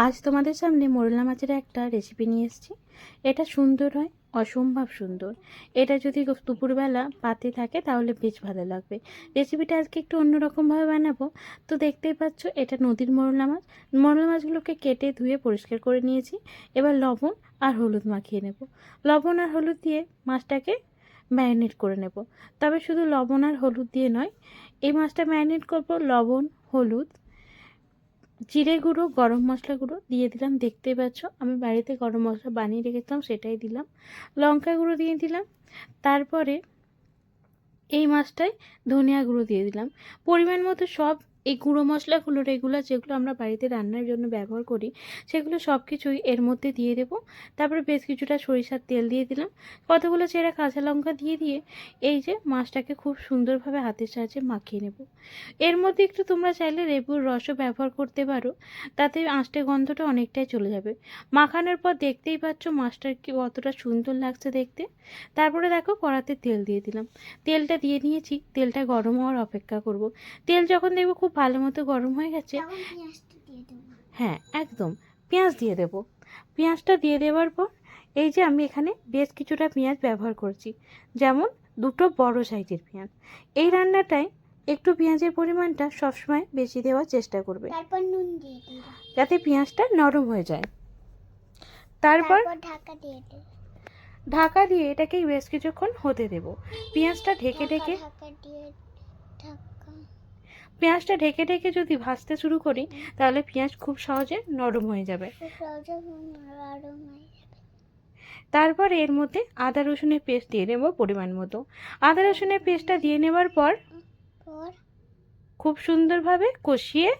আজ তোমাদের সামনে মোরলা মাছের একটা রেসিপি নিয়ে এসেছি। এটা সুন্দর হয়, অসম্ভব সুন্দর। এটা যদি দুপুরবেলা পাতে থাকে তাহলে বেশ ভালো লাগবে। রেসিপিটা আজকে একটু অন্যরকমভাবে বানাবো। তো দেখতেই পাচ্ছ এটা নদীর মোরলা মাছ। মোরলা মাছগুলোকে কেটে ধুয়ে পরিষ্কার করে নিয়েছি। এবার লবণ আর হলুদ মাখিয়ে নেব। লবণ আর হলুদ দিয়ে মাছটাকে ম্যারিনেট করে নেব। তবে শুধু লবণ আর হলুদ দিয়ে নয়, এই মাছটা ম্যারিনেট করব লবণ, হলুদ, জিরে গুঁড়ো, গরম মশলা গুঁড়ো দিয়ে দিলাম। দেখতেই পাচ্ছ আমি বাড়িতে গরম মশলা বানিয়ে রেখেছিলাম, সেটাই দিলাম। লঙ্কা গুঁড়ো দিয়ে দিলাম। তারপরে এই মাছটায় ধনিয়া গুঁড়ো দিয়ে দিলাম। পরিমাণ মতো সব এই গুঁড়ো মশলাগুলো রেগুলার যেগুলো আমরা বাড়িতে রান্নার জন্য ব্যবহার করি সেগুলো সব কিছুই এর মধ্যে দিয়ে দেব। তারপরে বেশ কিছুটা সরিষার তেল দিয়ে দিলাম। কতগুলো চেরা কাঁচা লঙ্কা দিয়ে এই যে মাছটাকে খুব সুন্দরভাবে হাতের সাহায্যে মাখিয়ে নেব। এর মধ্যে একটু তোমরা চাইলে লেবুর রসও ব্যবহার করতে পারো, তাতে আঁশটে গন্ধটা অনেকটাই চলে যাবে। মাখানোর পর দেখতেই পাচ্ছ মাছটার কি কতটা সুন্দর লাগছে দেখতে। তারপরে দেখো কড়াতে তেল দিয়ে দিলাম। তেলটা দিয়ে নিয়েছি, তেলটা গরম হওয়ার অপেক্ষা করব। তেল যখন দেখবো খুব ভালো মতো গরম হয়ে গেছে, হ্যাঁ একদম পেঁয়াজ দিয়ে দেব। পেঁয়াজটা দিয়ে দেওয়ার পর এই যে আমি এখানে বেশ কিছুটা পেঁয়াজ ব্যবহার করছি, যেমন দুটো বড় সাইজের পেঁয়াজ। এই রান্নাটায় একটু পেঁয়াজের পরিমাণটা সবসময় বেশি দেওয়ার চেষ্টা করবে, তারপর নুন দিয়ে দিলাম, যাতে পেঁয়াজটা নরম হয়ে যায়। তারপর ঢাকা দিয়ে এটাকে বেশ কিছুক্ষণ হতে দেব। পেঁয়াজটা ঢেকে ঢেকে যদি ভাজতে শুরু করি তাহলে পেঁয়াজ খুব সহজে নরম হয়ে যাবে। তারপর এর মধ্যে আদা রসুনের পেস্ট দিয়ে নেব পরিমাণ মতো। আদা রসুনের পেস্টটা দিয়ে নেবার পর খুব সুন্দরভাবে কষিয়ে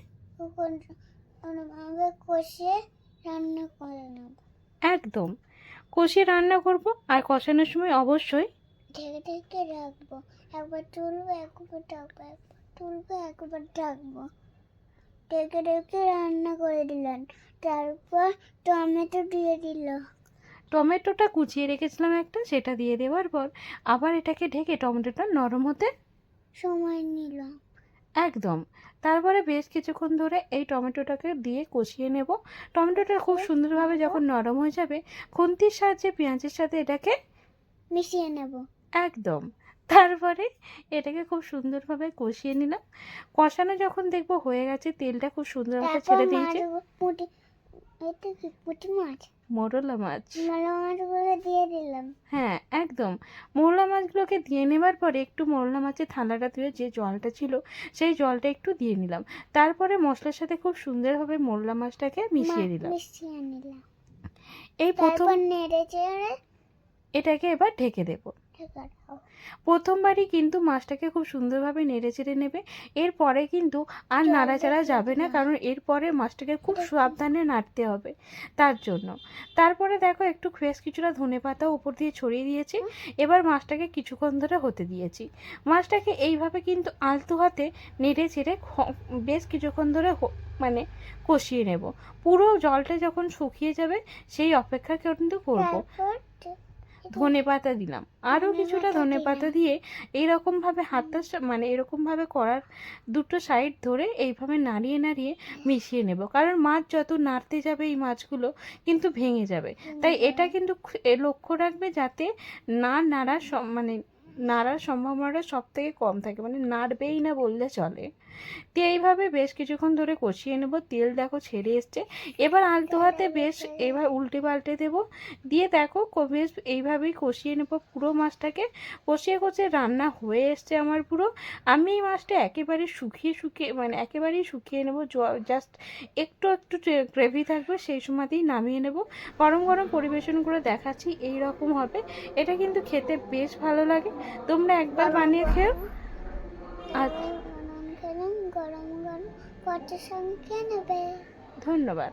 রান্না করে নেব। একদম কষিয়ে রান্না করব। আর কষানোর সময় অবশ্যই ঢেকে রাখবো। একবার তুলবো, একবার ঢাকবো, একবার তুলবো, একবার ঢাকবো। ঢেকে রান্না করে দিলেন। তারপর টমেটো দিয়ে দিল। টমেটোটা কুচিয়ে রেখেছিলাম একটা, সেটা দিয়ে দেওয়ার পর আবার এটাকে ঢেকে টমেটোটা নরম হতে সময় নিলাম। একদম। তারপরে বেশ কিছুক্ষণ ধরে এই টমেটোটাকে দিয়ে কষিয়ে নেব। টমেটোটা খুব সুন্দরভাবে যখন নরম হয়ে যাবে, খুন্তির সাহায্যে পেঁয়াজের সাথে এটাকে মিশিয়ে নেব। একদম। তারপরে এটাকে খুব সুন্দরভাবে কষিয়ে নিলাম। কষানো যখন দেখবো হয়ে গেছে, তেলটা খুব সুন্দরভাবে ছেড়ে দিয়েছে। মোরলা মাছ দিয়ে দিলাম। হ্যাঁ একদম। মোরলা মাছগুলোকে দিয়ে নেবার পরে একটু মোরলা মাছের থালাটা ধুয়ে যে জলটা ছিল সেই জলটা একটু দিয়ে নিলাম। তারপরে মশলার সাথে খুব সুন্দরভাবে মোরলা মাছটাকে মিশিয়ে দিলাম। এই প্রথম এটাকে এবার ঢেকে দেবো। প্রথমবারই কিন্তু মাছটাকে খুব সুন্দরভাবে নেড়ে চেড়ে নেবে। এরপরে কিন্তু আর নাড়াচাড়া যাবে না, কারণ এরপরে মাছটাকে খুব সাবধানে নাড়তে হবে তার জন্য। তারপরে দেখো একটু বেশ কিছুটা ধনেপাতা উপর দিয়ে ছড়িয়ে দিয়েছি। এবার মাছটাকে কিছুক্ষণ ধরে হতে দিয়েছি। মাছটাকে এইভাবে কিন্তু আলতো হাতে নেড়ে চেড়ে বেশ কিছুক্ষণ ধরে মানে কষিয়ে নেব। পুরো জলটা যখন শুকিয়ে যাবে সেই অপেক্ষা কিন্তু করবো। ধনেপাতা দিলাম, আরও কিছুটা ধনেপাতা দিয়ে এইরকমভাবে হাতটা মানে এরকমভাবে করার দুটো সাইড ধরে এইভাবে নাড়িয়ে নাড়িয়ে মিশিয়ে নেব। কারণ মাছ যত নাড়তে যাবে এই মাছগুলো কিন্তু ভেঙে যাবে, তাই এটা কিন্তু লক্ষ্য রাখবে যাতে না নাড়ার মানে নাড়ার সম্ভাবনাটা সব থেকে কম থাকে, মানে নাড়বেই না বললে চলে। তো এইভাবে বেশ কিছুক্ষণ ধরে কষিয়ে নেব। তেল দেখো ছেড়ে এসছে। এবার আলতো হাতে বেশ এবার উল্টে পাল্টে দেবো। দিয়ে দেখো বেশ এইভাবেই কষিয়ে নেব পুরো মাছটাকে। কষিয়ে রান্না হয়ে এসছে আমার পুরো। আমি এই মাছটা একেবারে শুকিয়ে মানে একেবারেই শুকিয়ে নেব, জাস্ট একটু গ্রেভি থাকবে, সেই সময়তেই নামিয়ে নেব। গরম গরম পরিবেশন করে দেখাচ্ছি এই রকম হবে। এটা কিন্তু খেতে বেশ ভালো লাগে, তোমরা একবার বানিয়ে খেও। আর গরম গরম কত সঙ্গে নেবে। ধন্যবাদ।